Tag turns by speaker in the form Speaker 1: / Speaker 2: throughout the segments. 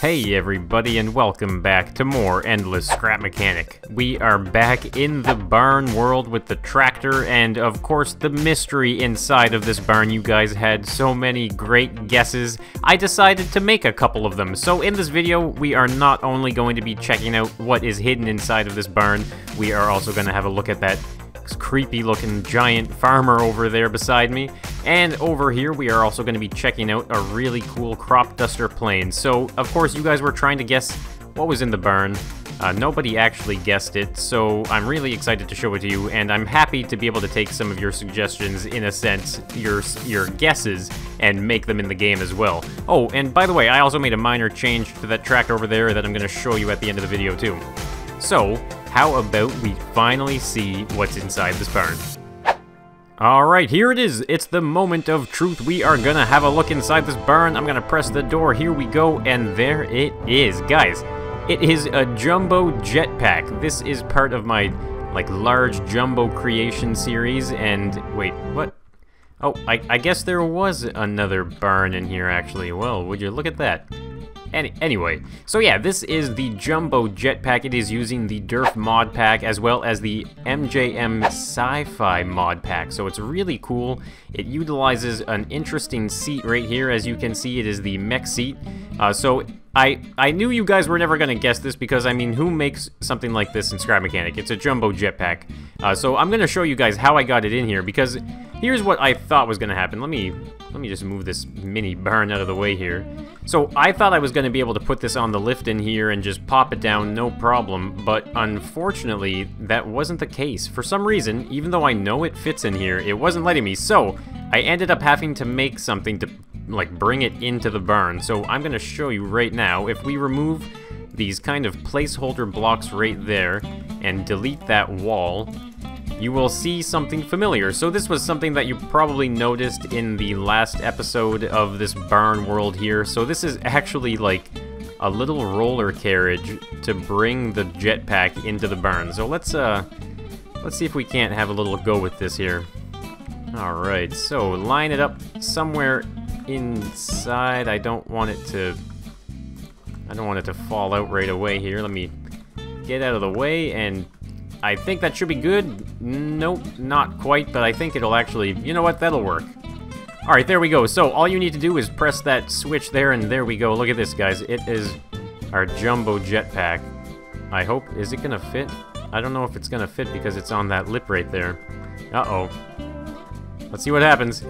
Speaker 1: Hey everybody, and welcome back to more Endless Scrap Mechanic. We are back in the barn world with the tractor and of course the mystery inside of this barn. You guys had so many great guesses. I decided to make a couple of them. So in this video, we are not only going to be checking out what is hidden inside of this barn, we are also going to have a look at that creepy looking giant farmer over there beside me. And over here we are also going to be checking out a really cool crop duster plane. So of course you guys were trying to guess what was in the barn. Nobody actually guessed it, so I'm really excited to show it to you, and I'm happy to be able to take some of your suggestions, in a sense, your guesses, and make them in the game as well. Oh, and by the way, I also made a minor change to that tractor over there that I'm going to show you at the end of the video too. So, how about we finally see what's inside this barn? Alright, here it is. It's the moment of truth. We are gonna have a look inside this barn. I'm gonna press the door. Here we go, and there it is. Guys, it is a jumbo jetpack. This is part of my, large jumbo creation series, and wait, what? Oh, I guess there was another barn in here, actually. Well, would you look at that? Anyway, so yeah, this is the Jumbo Jetpack. It is using the Derf mod pack as well as the MJM Sci-Fi mod pack, so it's really cool. It utilizes an interesting seat right here. As you can see, it is the mech seat. So I knew you guys were never going to guess this because, I mean, who makes something like this in Scrap Mechanic? It's a Jumbo Jetpack. So I'm going to show you guys how I got it in here, because here's what I thought was going to happen. Let me just move this mini barn out of the way here. So I thought I was going to be able to put this on the lift in here and just pop it down, no problem, but unfortunately that wasn't the case. For some reason, even though I know it fits in here, it wasn't letting me, so I ended up having to make something to bring it into the barn. So I'm going to show you right now. If we remove these kind of placeholder blocks right there and delete that wall, you will see something familiar. So this was something that you probably noticed in the last episode of this barn world here. So this is actually like a little roller carriage to bring the jetpack into the barn. So let's see if we can't have a little go with this here. All right, so line it up somewhere inside. I don't want it to fall out right away here. Let me get out of the way, and I think that should be good. Nope, not quite, but I think it'll actually, you know what, that'll work. Alright, there we go. So all you need to do is press that switch there, and there we go. Look at this, guys. It is our Jumbo Jetpack. I hope, is it gonna fit? I don't know if it's gonna fit because it's on that lip right there. Uh-oh. Let's see what happens.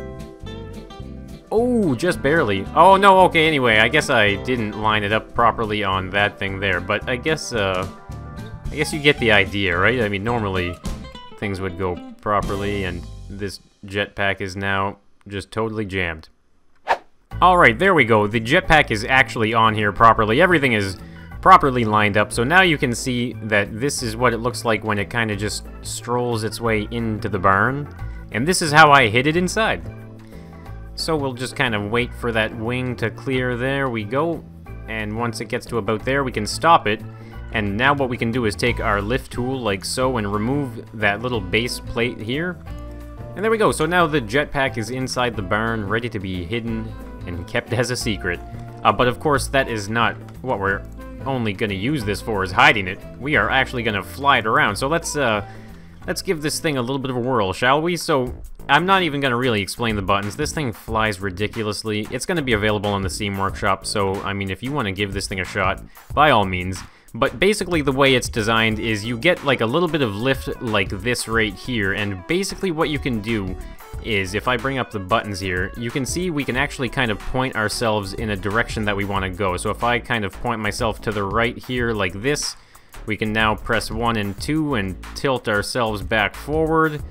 Speaker 1: Oh, just barely. Oh, no, okay, anyway, I guess I didn't line it up properly on that thing there, but I guess you get the idea, right? I mean, normally things would go properly, and this jetpack is now just totally jammed. Alright, there we go. The jetpack is actually on here properly. Everything is properly lined up, so now you can see that this is what it looks like when it kind of just strolls its way into the barn. And this is how I hid it inside. So we'll just kind of wait for that wing to clear. There we go. And once it gets to about there, we can stop it. And now what we can do is take our lift tool like so and remove that little base plate here. And there we go. So now the jetpack is inside the barn, ready to be hidden and kept as a secret. But of course that is not what we're only going to use this for, is hiding it. We are actually going to fly it around. So let's give this thing a little bit of a whirl, shall we? So I'm not even going to really explain the buttons. This thing flies ridiculously. It's going to be available on the Steam Workshop. So, I mean, if you want to give this thing a shot, by all means. But basically the way it's designed is you get like a little bit of lift like this right here, and basically what you can do is, if I bring up the buttons here, you can see we can actually kind of point ourselves in a direction that we want to go. So if I kind of point myself to the right here like this, we can now press 1 and 2 and tilt ourselves back forward.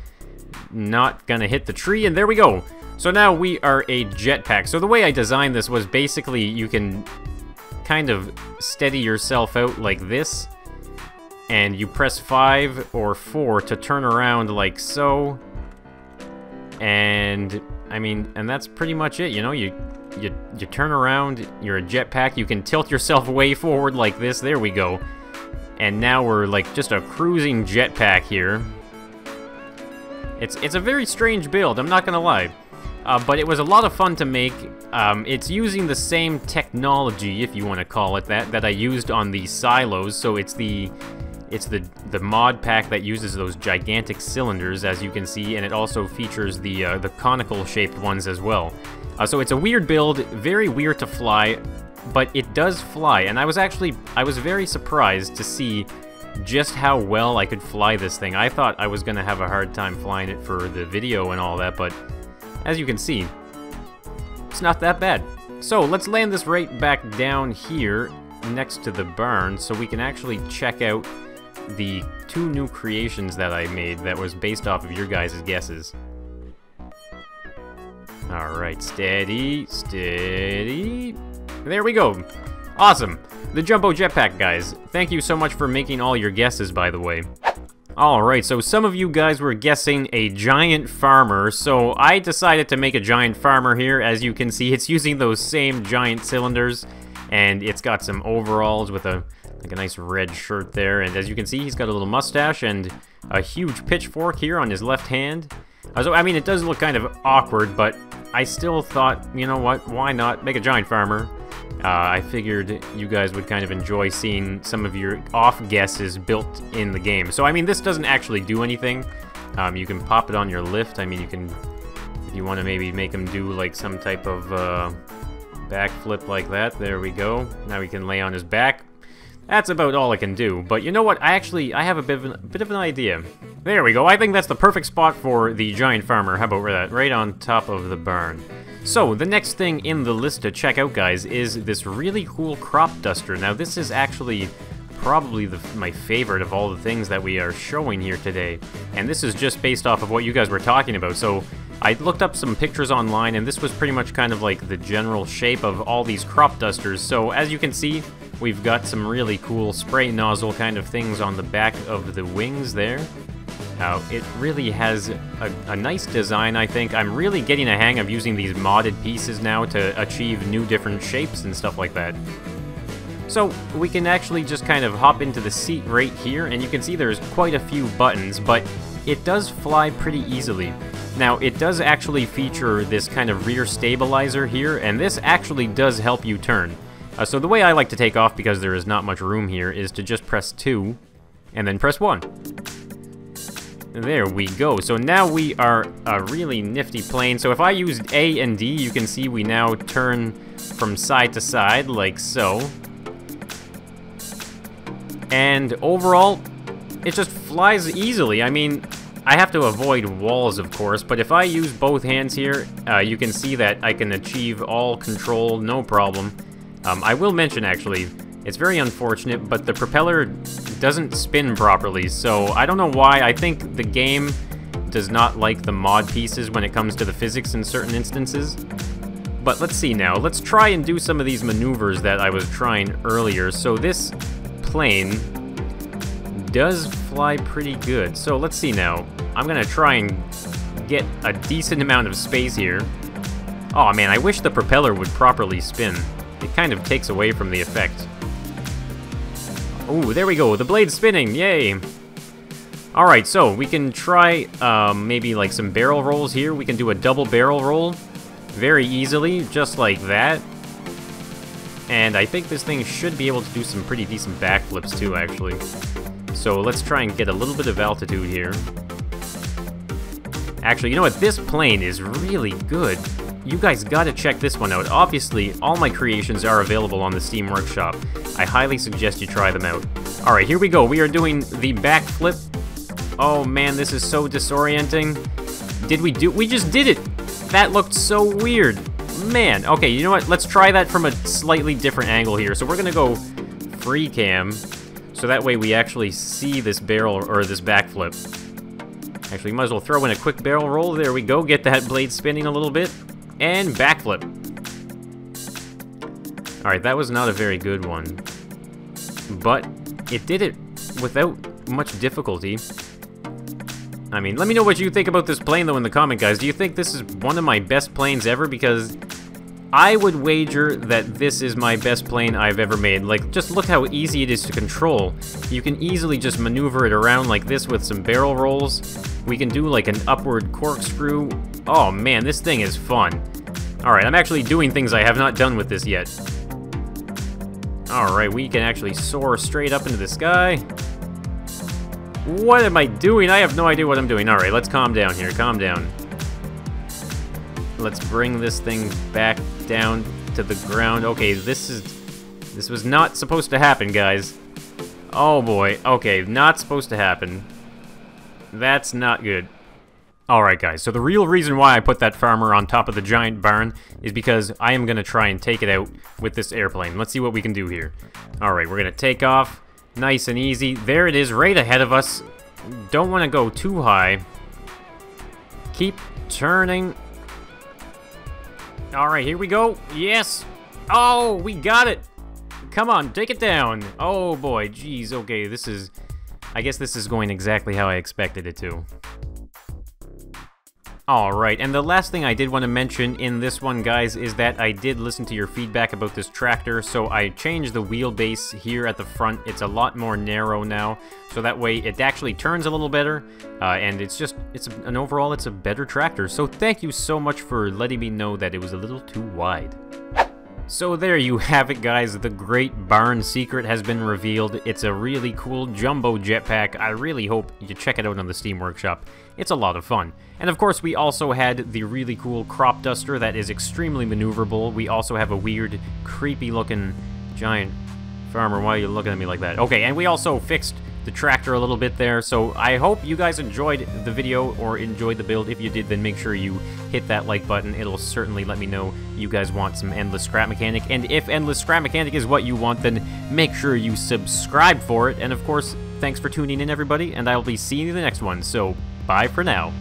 Speaker 1: Not gonna hit the tree, and there we go. So now we are a jetpack. So the way I designed this was basically you can kind of steady yourself out like this, and you press 5 or 4 to turn around like so, and I mean, and that's pretty much it. You know, you turn around, you're a jetpack, you can tilt yourself way forward like this. There we go. And now we're like just a cruising jetpack here. It's a very strange build, I'm not gonna lie. but it was a lot of fun to make. It's using the same technology, if you want to call it that I used on the silos. So it's the mod pack that uses those gigantic cylinders, as you can see, and it also features the conical shaped ones as well. So it's a weird build, very weird to fly, but it does fly, and I was very surprised to see just how well I could fly this thing. I thought I was gonna have a hard time flying it for the video and all that, but as you can see, it's not that bad. So let's land this right back down here next to the barn so we can actually check out the 2 new creations that I made that was based off of your guys' guesses. Alright, steady, steady. There we go. Awesome. The Jumbo Jetpack, guys. Thank you so much for making all your guesses, by the way. Alright, so some of you guys were guessing a giant farmer, so I decided to make a giant farmer here. As you can see, it's using those same giant cylinders, and it's got some overalls with a nice red shirt there, and as you can see, he's got a little mustache and a huge pitchfork here on his left hand. So, I mean, it does look kind of awkward, but I still thought, you know what, why not make a giant farmer? I figured you guys would kind of enjoy seeing some of your off guesses built in the game. So, I mean, this doesn't actually do anything. You can pop it on your lift. I mean, you can, if you want to maybe make him do, like, some type of backflip like that. There we go. Now he can lay on his back. That's about all I can do. But you know what? I have a bit of an idea. There we go. I think that's the perfect spot for the giant farmer. How about that? Right on top of the barn. So, the next thing in the list to check out, guys, is this really cool crop duster. Now, this is actually probably my favorite of all the things that we are showing here today. And this is just based off of what you guys were talking about. So, I looked up some pictures online, and this was pretty much kind of like the general shape of all these crop dusters. So, as you can see, we've got some really cool spray nozzle kind of things on the back of the wings there. It really has a nice design, I think. I'm really getting a hang of using these modded pieces now to achieve new different shapes and stuff like that. So, we can actually just kind of hop into the seat right here, and you can see there's quite a few buttons, but it does fly pretty easily. Now, it does actually feature this kind of rear stabilizer here, and this actually does help you turn. So the way I like to take off, because there is not much room here, is to just press 2, and then press 1. There we go. So now we are a really nifty plane. So if I used A and D, you can see we now turn from side to side, like so. And overall, it just flies easily. I mean, I have to avoid walls, of course, but if I use both hands here, you can see that I can achieve all control, no problem. I will mention, actually, it's very unfortunate, but the propeller doesn't spin properly, so I don't know why. I think the game does not like the mod pieces when it comes to the physics in certain instances. But let's see now. Let's try and do some of these maneuvers that I was trying earlier. So this plane does fly pretty good. So let's see now. I'm gonna try and get a decent amount of space here. Oh man, I wish the propeller would properly spin. It kind of takes away from the effect. Ooh, there we go, the blade's spinning, yay! Alright, so we can try maybe like some barrel rolls here. We can do a double barrel roll very easily, just like that. And I think this thing should be able to do some pretty decent backflips too, actually. So let's try and get a little bit of altitude here. Actually, you know what? This plane is really good. You guys gotta check this one out. Obviously, all my creations are available on the Steam Workshop. I highly suggest you try them out. Alright, here we go. We are doing the backflip. Oh man, this is so disorienting. We just did it! That looked so weird. Man, okay, you know what? Let's try that from a slightly different angle here. So we're gonna go free cam, so that way we actually see this barrel, or this backflip. Actually, might as well throw in a quick barrel roll. There we go. Get that blade spinning a little bit. And backflip. Alright, that was not a very good one. But it did it without much difficulty. I mean, let me know what you think about this plane, though, in the comment, guys. Do you think this is one of my best planes ever? Because I would wager that this is my best plane I've ever made. Like, just look how easy it is to control. You can easily just maneuver it around like this with some barrel rolls. We can do like an upward corkscrew. Oh man, this thing is fun. Alright, I'm actually doing things I have not done with this yet. Alright, we can actually soar straight up into the sky. What am I doing? I have no idea what I'm doing. Alright, let's calm down here, calm down. Let's bring this thing back down to the ground. Okay, this was not supposed to happen, guys. Oh boy, okay, not supposed to happen. That's not good. Alright guys, so the real reason why I put that farmer on top of the giant barn is because I am going to try and take it out with this airplane. Let's see what we can do here. Alright, we're going to take off. Nice and easy. There it is, right ahead of us. Don't want to go too high. Keep turning. Alright, here we go. Yes! Oh, we got it! Come on, take it down. Oh boy, jeez, okay, this is... I guess this is going exactly how I expected it to. Alright, and the last thing I did want to mention in this one, guys, is that I did listen to your feedback about this tractor, so I changed the wheelbase here at the front. It's a lot more narrow now, so that way it actually turns a little better, and it's a better tractor. So thank you so much for letting me know that it was a little too wide. So there you have it, guys. The great barn secret has been revealed. It's a really cool jumbo jetpack. I really hope you check it out on the Steam Workshop. It's a lot of fun. And of course, we also had the really cool crop duster that is extremely maneuverable. We also have a weird, creepy-looking giant farmer. Why are you looking at me like that? Okay, and we also fixed the tractor a little bit there, so I hope you guys enjoyed the video or enjoyed the build. If you did, then make sure you hit that like button. It'll certainly let me know you guys want some Endless Scrap Mechanic, and if Endless Scrap Mechanic is what you want, then make sure you subscribe for it. And of course, thanks for tuning in, everybody, and I'll be seeing you in the next one, so bye for now.